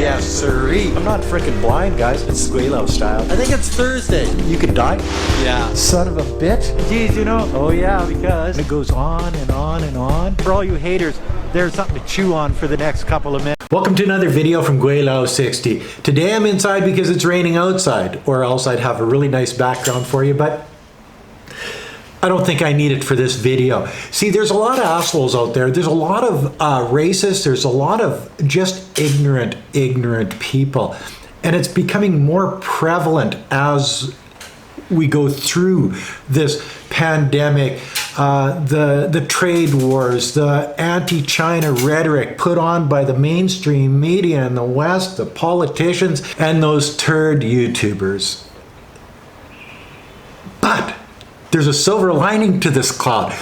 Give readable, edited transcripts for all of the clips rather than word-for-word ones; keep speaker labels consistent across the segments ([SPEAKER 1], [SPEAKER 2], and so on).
[SPEAKER 1] Yes, sirree.
[SPEAKER 2] I'm not freaking blind, guys. It's Gweilo style.
[SPEAKER 1] I think it's Thursday.
[SPEAKER 2] You could die.
[SPEAKER 1] Yeah.
[SPEAKER 2] Son of a bitch. Geez, you know. Oh yeah, because it goes on and on and on. For all you haters, there's something to chew on for the next couple of minutes. Welcome to another video from Gweilo 60. Today I'm inside because it's raining outside, or else I'd have a really nice background for you, but I don't think I need it for this video. See, there's a lot of assholes out there. There's a lot of racists. There's a lot of just ignorant people. And it's becoming more prevalent as we go through this pandemic, the trade wars, the anti-China rhetoric put on by the mainstream media in the West, the politicians, and those turd YouTubers. But there's a silver lining to this cloud.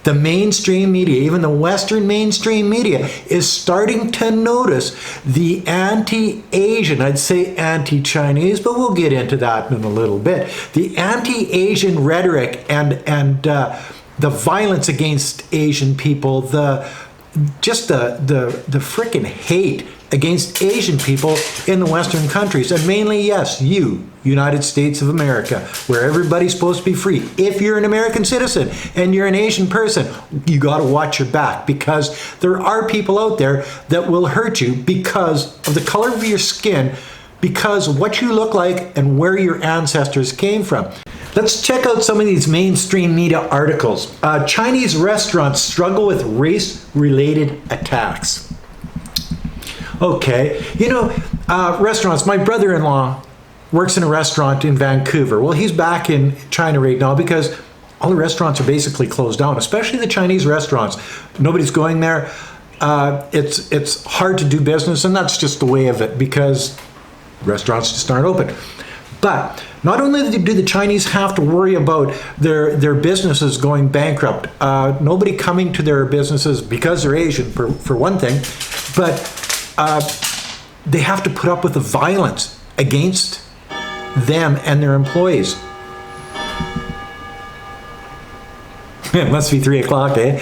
[SPEAKER 2] The mainstream media, even the Western mainstream media, is starting to notice the anti-Asian, I'd say anti-Chinese, but we'll get into that in a little bit. The anti-Asian rhetoric and the violence against Asian people, the frickin' hate against Asian people in the Western countries, and mainly, yes, you, United States of America, where everybody's supposed to be free. If you're an American citizen and you're an Asian person, you got to watch your back, because there are people out there that will hurt you because of the color of your skin, because of what you look like and where your ancestors came from. Let's check out some of these mainstream media articles. Chinese restaurants struggle with race-related attacks. Okay, you know, restaurants, my brother-in-law works in a restaurant in Vancouver. Well, he's back in China right now because all the restaurants are basically closed down, especially the Chinese restaurants. Nobody's going there. It's hard to do business, and that's just the way of it because restaurants just aren't open. But not only do the Chinese have to worry about their businesses going bankrupt, nobody coming to their businesses because they're Asian, for one thing, but they have to put up with the violence against them and their employees. It must be 3 o'clock, eh?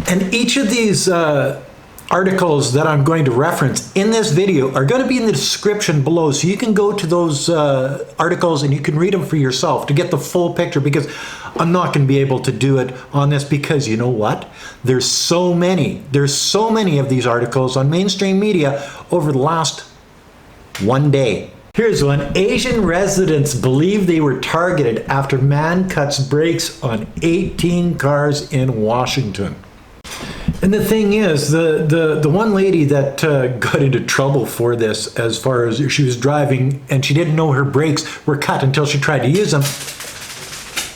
[SPEAKER 2] And each of these articles that I'm going to reference in this video are going to be in the description below, so you can go to those articles and you can read them for yourself to get the full picture, because I'm not going to be able to do it on this, because you know what? There's so many of these articles on mainstream media over the last one day. Here's one. Asian residents believe they were targeted after man cuts brakes on 18 cars in Washington. And the thing is, the one lady that got into trouble for this, as far as she was driving and she didn't know her brakes were cut until she tried to use them,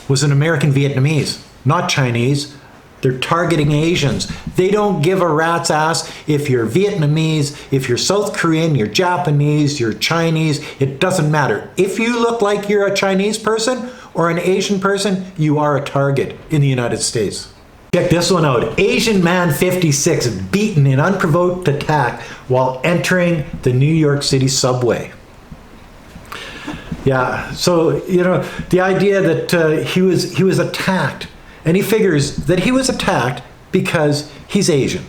[SPEAKER 2] was an American Vietnamese, not Chinese. They're targeting Asians. They don't give a rat's ass if you're Vietnamese, if you're South Korean, you're Japanese, you're Chinese. It doesn't matter. If you look like you're a Chinese person or an Asian person, you are a target in the United States. Check this one out. Asian man 56 beaten in unprovoked attack while entering the New York City subway. Yeah, so, you know, the idea that he was attacked, and he figures that he was attacked because he's Asian.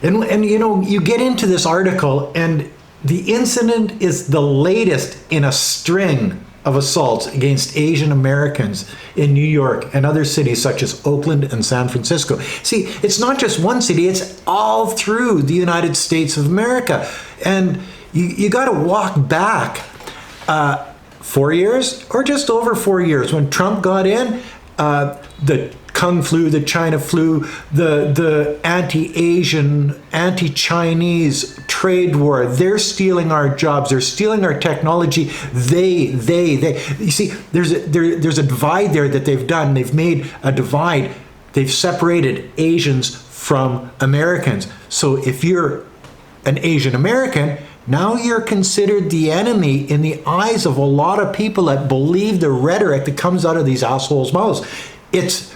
[SPEAKER 2] And you know, you get into this article and the incident is the latest in a string of assaults against Asian Americans in New York and other cities such as Oakland and San Francisco. See, it's not just one city, it's all through the United States of America. And you got to walk back 4 years or just over 4 years when Trump got in. The Kung flu, the China flu, the anti-Asian, anti-Chinese trade war. They're stealing our jobs. They're stealing our technology. They. You see, there's a divide there that they've done. They've made a divide. They've separated Asians from Americans. So if you're an Asian American, now you're considered the enemy in the eyes of a lot of people that believe the rhetoric that comes out of these assholes' mouths. It's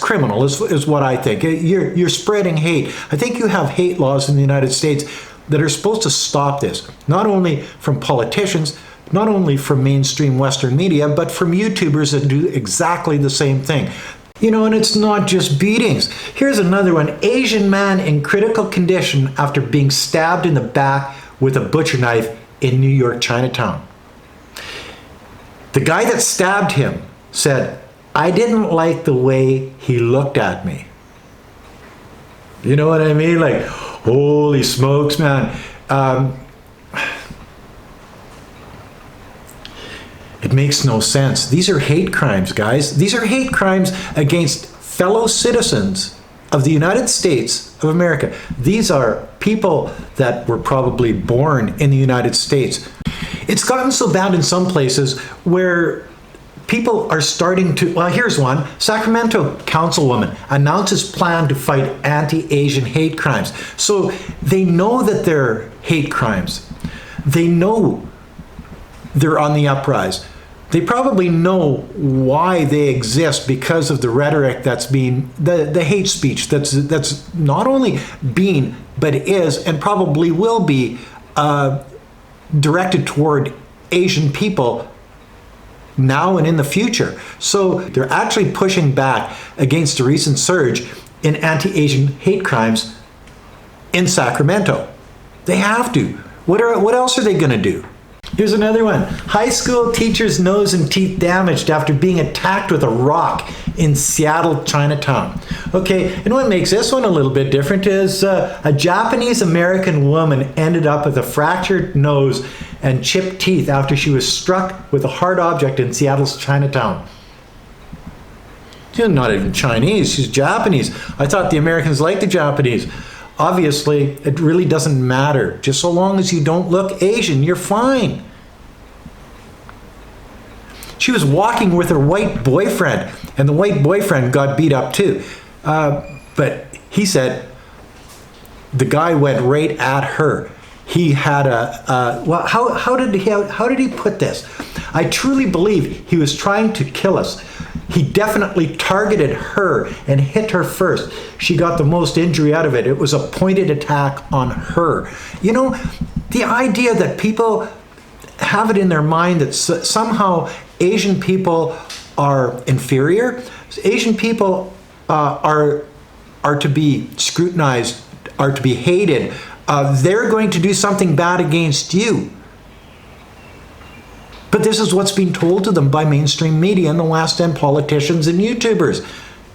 [SPEAKER 2] criminal, is what I think. You're spreading hate. I think you have hate laws in the United States that are supposed to stop this, not only from politicians, not only from mainstream Western media, but from YouTubers that do exactly the same thing. You know, and it's not just beatings. Here's another one. Asian man in critical condition after being stabbed in the back with a butcher knife in New York Chinatown. The guy that stabbed him said, "I didn't like the way he looked at me." You know what I mean? Like, holy smokes, man. It makes no sense. These are hate crimes, guys. These are hate crimes against fellow citizens of the United States of America. These are people that were probably born in the United States. It's gotten so bad in some places where people are starting to, well, here's one. Sacramento councilwoman announces plan to fight anti-Asian hate crimes. So they know that they're hate crimes. They know they're on the uprise. They probably know why they exist because of the rhetoric that's being, the hate speech that's not only being, but is and probably will be directed toward Asian people now and in the future. So they're actually pushing back against a recent surge in anti-Asian hate crimes in Sacramento. They have to. What else are they going to do? Here's another one. High school teacher's nose and teeth damaged after being attacked with a rock in Seattle, Chinatown. Okay, and what makes this one a little bit different is a Japanese-American woman ended up with a fractured nose and chipped teeth after she was struck with a hard object in Seattle's Chinatown. She's not even Chinese, she's Japanese. I thought the Americans liked the Japanese. Obviously, it really doesn't matter. Just so long as you don't look Asian, you're fine. She was walking with her white boyfriend, and the white boyfriend got beat up too. But he said the guy went right at her. He had well, how did he put this? I truly believe he was trying to kill us. He definitely targeted her and hit her first. She got the most injury out of it. It was a pointed attack on her. You know, the idea that people have it in their mind that somehow Asian people are inferior, Asian people are to be scrutinized, are to be hated. They're going to do something bad against you. But this is what's being told to them by mainstream media and the West End politicians and YouTubers.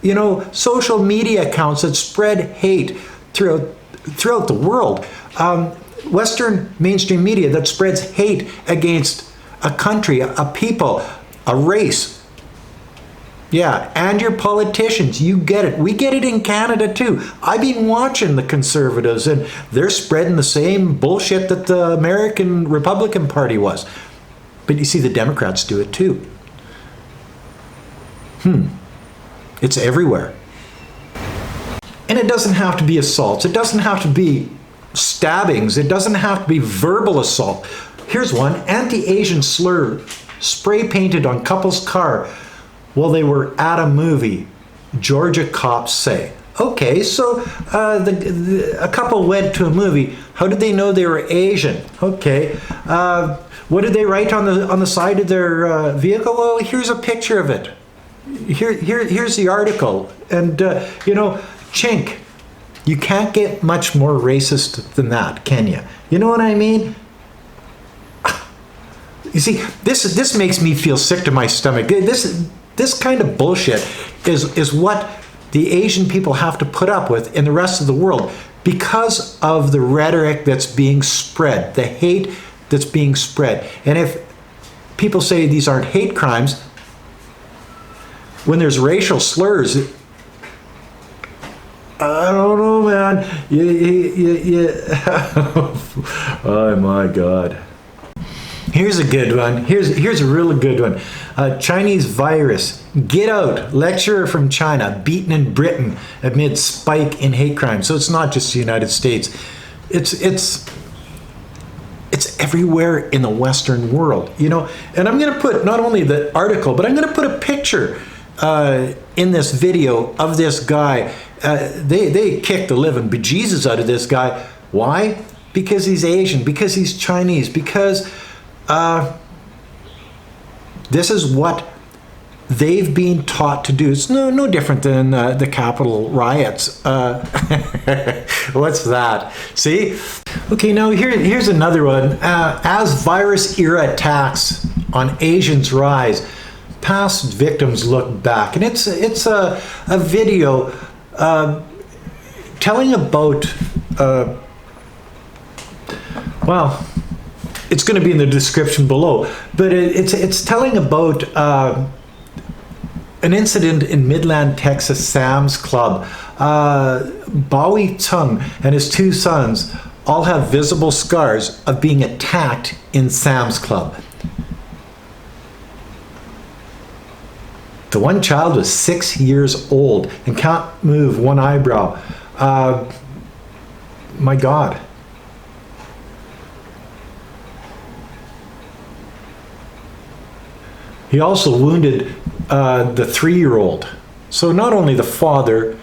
[SPEAKER 2] You know, social media accounts that spread hate throughout the world. Western mainstream media that spreads hate against a country, a people, a race. Yeah, and your politicians, you get it. We get it in Canada too. I've been watching the Conservatives and they're spreading the same bullshit that the American Republican Party was. But you see the Democrats do it too. It's everywhere. And it doesn't have to be assaults. It doesn't have to be stabbings. It doesn't have to be verbal assault. Here's one. Anti-Asian slur spray painted on couple's car while they were at a movie, Georgia cops say. Okay, so a couple went to a movie. How did they know they were Asian? Okay. What did they write on the side of their vehicle? Well, here's a picture of it. Here's the article. And, you know, chink. You can't get much more racist than that, can you? You know what I mean? You see, this makes me feel sick to my stomach. This kind of bullshit is what the Asian people have to put up with in the rest of the world because of the rhetoric that's being spread, the hate that's being spread. And if people say these aren't hate crimes, when there's racial slurs, I don't know, man. Oh my God. Here's a good one. Here's a really good one. Chinese virus. Get out. Lecturer from China beaten in Britain amid spike in hate crime. So it's not just the United States. It's everywhere in the Western world, you know. And I'm going to put not only the article, but I'm going to put a picture in this video of this guy. They kicked the living bejesus out of this guy. Why? Because he's Asian, because he's Chinese, because this is what they've been taught to do. It's no different than the Capitol riots. What's that? See? Okay, now here's another one. As virus era attacks on Asians rise, past victims look back. And it's a video telling about, well, it's going to be in the description below, but it's telling about an incident in Midland, Texas Sam's Club. Bowie Chung and his two sons all have visible scars of being attacked in Sam's Club. The one child was 6 years old and can't move one eyebrow. My God. He also wounded the 3-year-old. So not only the father,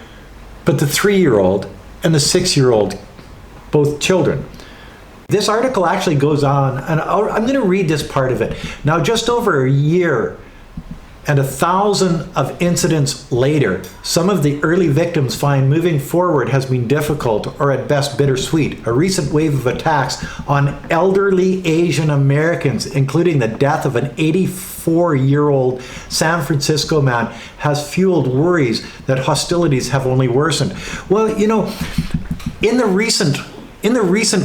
[SPEAKER 2] but the 3-year-old and the 6-year-old, both children. This article actually goes on, and I'm going to read this part of it. Now, just over a year and 1,000 of incidents later, some of the early victims find moving forward has been difficult or at best bittersweet. A recent wave of attacks on elderly Asian Americans, including the death of an 84-year-old San Francisco man, has fueled worries that hostilities have only worsened. Well, you know, in the recent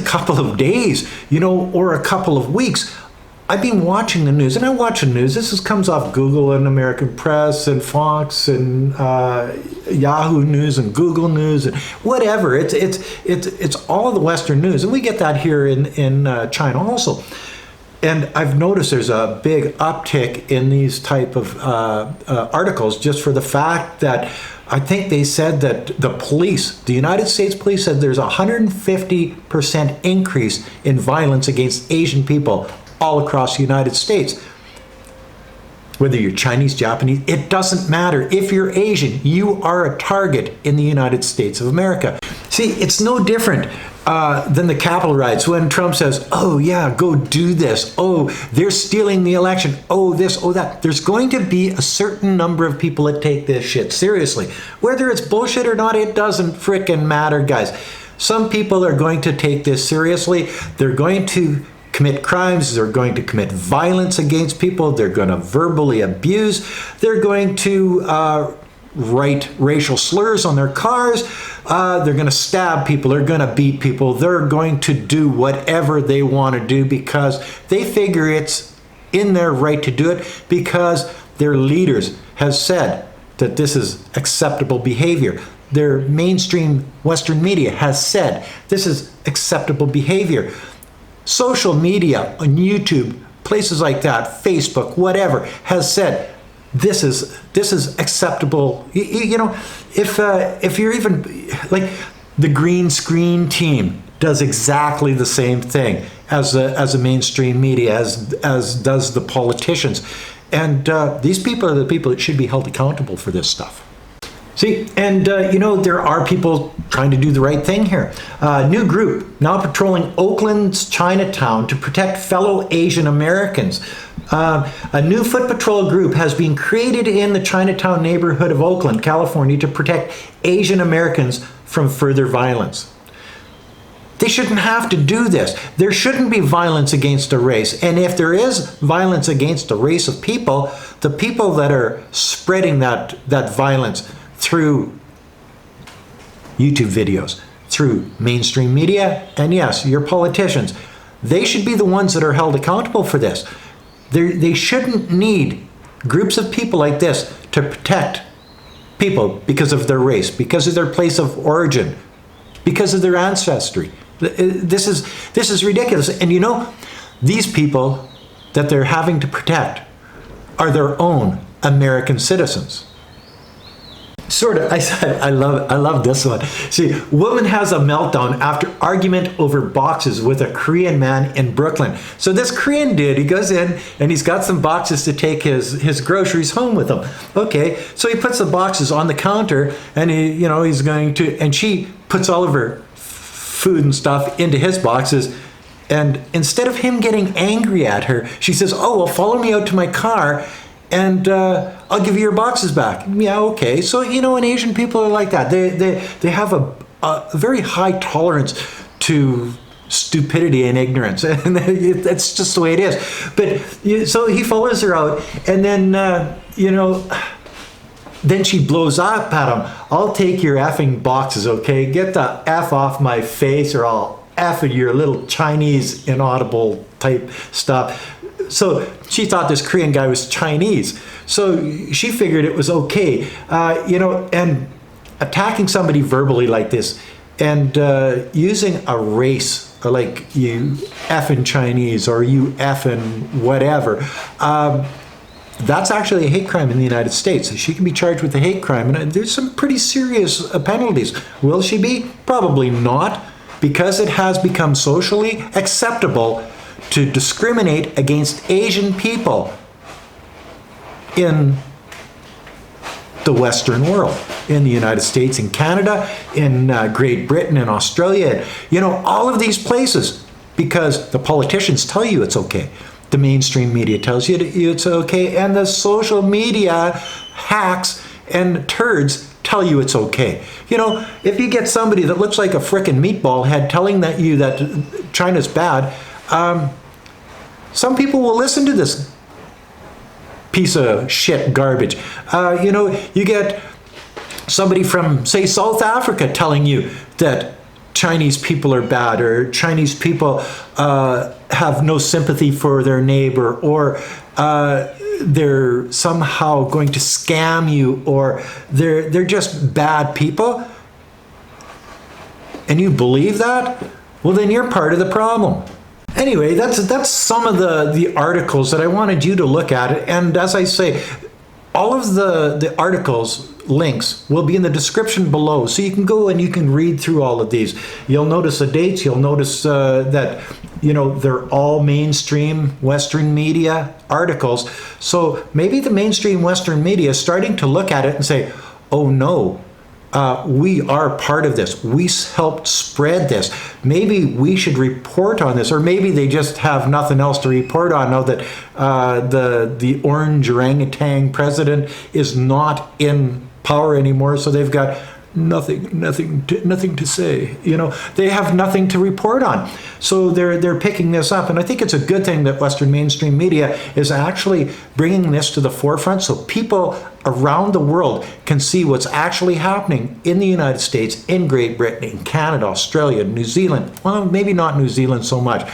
[SPEAKER 2] couple of days, you know, or a couple of weeks, I've been watching the news, and I watch the news. Comes off Google and American Press and Fox and Yahoo News and Google News and whatever. It's all the Western news, and we get that here in China also. And I've noticed there's a big uptick in these type of articles just for the fact that I think they said that the United States police said there's a 150% increase in violence against Asian people all across the United States. Whether you're Chinese, Japanese, it doesn't matter. If you're Asian, you are a target in the United States of America. See, it's no different than the Capitol riots when Trump says, oh yeah, go do this. Oh, they're stealing the election. Oh, this, oh, that. There's going to be a certain number of people that take this shit seriously. Whether it's bullshit or not, it doesn't frickin' matter, guys. Some people are going to take this seriously. They're going to commit crimes, they're going to commit violence against people, they're going to verbally abuse, they're going to write racial slurs on their cars, they're going to stab people, they're going to beat people, they're going to do whatever they want to do because they figure it's in their right to do it because their leaders have said that this is acceptable behavior. Their mainstream Western media has said this is acceptable behavior. Social media on YouTube, places like that, Facebook, whatever, has said this is acceptable. You know, if you're even like the green screen team does exactly the same thing as a mainstream media, as does the politicians, and these people are the people that should be held accountable for this stuff. See, and you know, there are people trying to do the right thing here. New group now patrolling Oakland's Chinatown to protect fellow Asian Americans. A new foot patrol group has been created in the Chinatown neighborhood of Oakland, California, to protect Asian Americans from further violence. They shouldn't have to do this. There shouldn't be violence against a race. And if there is violence against a race of people, the people that are spreading that violence through YouTube videos, through mainstream media, and yes, your politicians, they should be the ones that are held accountable for this. They shouldn't need groups of people like this to protect people because of their race, because of their place of origin, because of their ancestry. This is ridiculous. And you know, these people that they're having to protect are their own American citizens. Sort of, I said, I love this one. See, woman has a meltdown after argument over boxes with a Korean man in Brooklyn. So this Korean dude, he goes in and he's got some boxes to take his groceries home with him. Okay, so he puts the boxes on the counter and he's going to, and she puts all of her food and stuff into his boxes. And instead of him getting angry at her, she says, oh, well, follow me out to my car and I'll give you your boxes back. Yeah, okay. So, and Asian people are like that. They have a very high tolerance to stupidity and ignorance, and that's just the way it is. But so he follows her out, and then then she blows up at him. I'll take your effing boxes, okay? Get the F off my face, or I'll F at your little Chinese inaudible type stuff. So she thought this Korean guy was Chinese. So she figured it was okay, and attacking somebody verbally like this, and using a race, like you effing Chinese or you effing whatever, that's actually a hate crime in the United States. She can be charged with a hate crime, and there's some pretty serious penalties. Will she be? Probably not, because it has become socially acceptable to discriminate against Asian people in the Western world, in the United States, in Canada, in Great Britain, in Australia, all of these places, because the politicians tell you it's okay. The mainstream media tells you it's okay, and the social media hacks and turds tell you it's okay. If you get somebody that looks like a frickin' meatball head telling you that China's bad, some people will listen to this piece of shit garbage. You get somebody from, say, South Africa telling you that Chinese people are bad, or Chinese people have no sympathy for their neighbor, or they're somehow going to scam you, or they're just bad people, and you believe that, well, then you're part of the problem. Anyway, that's some of the articles that I wanted you to look at. And as I say, all of the articles links will be in the description below, so you can go and you can read through all of these. You'll notice the dates. You'll notice that they're all mainstream Western media articles. So maybe the mainstream Western media is starting to look at it and say, oh no, we are part of this. We helped spread this. Maybe we should report on this, or maybe they just have nothing else to report on. Know that the orange orangutan president is not in power anymore, so they've got nothing to say. They have nothing to report on, so they're picking this up. And I think it's a good thing that Western mainstream media is actually bringing this to the forefront, so people around the world can see what's actually happening in the United States, in Great Britain, in Canada, Australia, New Zealand. Well, maybe not New Zealand so much.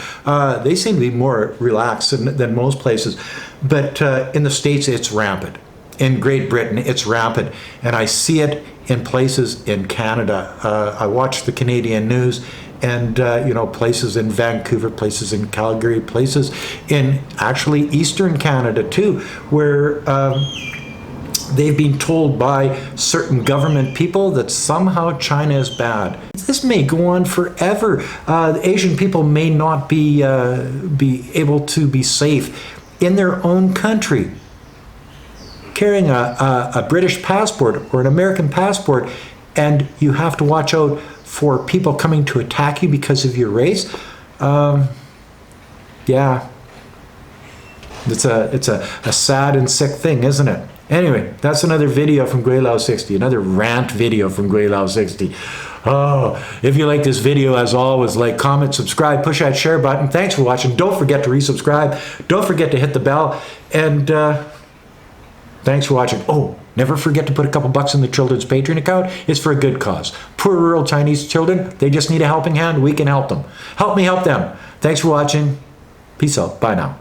[SPEAKER 2] They seem to be more relaxed than most places, but in the States it's rampant. In Great Britain it's rampant, and I see it in places in Canada. I watch the Canadian news, and places in Vancouver, places in Calgary, places in actually Eastern Canada too, where they've been told by certain government people that somehow China is bad. This may go on forever. Asian people may not be able to be safe in their own country, carrying a British passport or an American passport, and you have to watch out for people coming to attack you because of your race. Yeah, it's a sad and sick thing, isn't it? Anyway, that's another video from Gweilo 60, another rant video from Gweilo 60. Oh, if you like this video, as always, like, comment, subscribe, push that share button. Thanks for watching. Don't forget to resubscribe. Don't forget to hit the bell. And thanks for watching. Oh, never forget to put a couple bucks in the children's Patreon account. It's for a good cause. Poor rural Chinese children, they just need a helping hand. We can help them. Help me help them. Thanks for watching. Peace out. Bye now.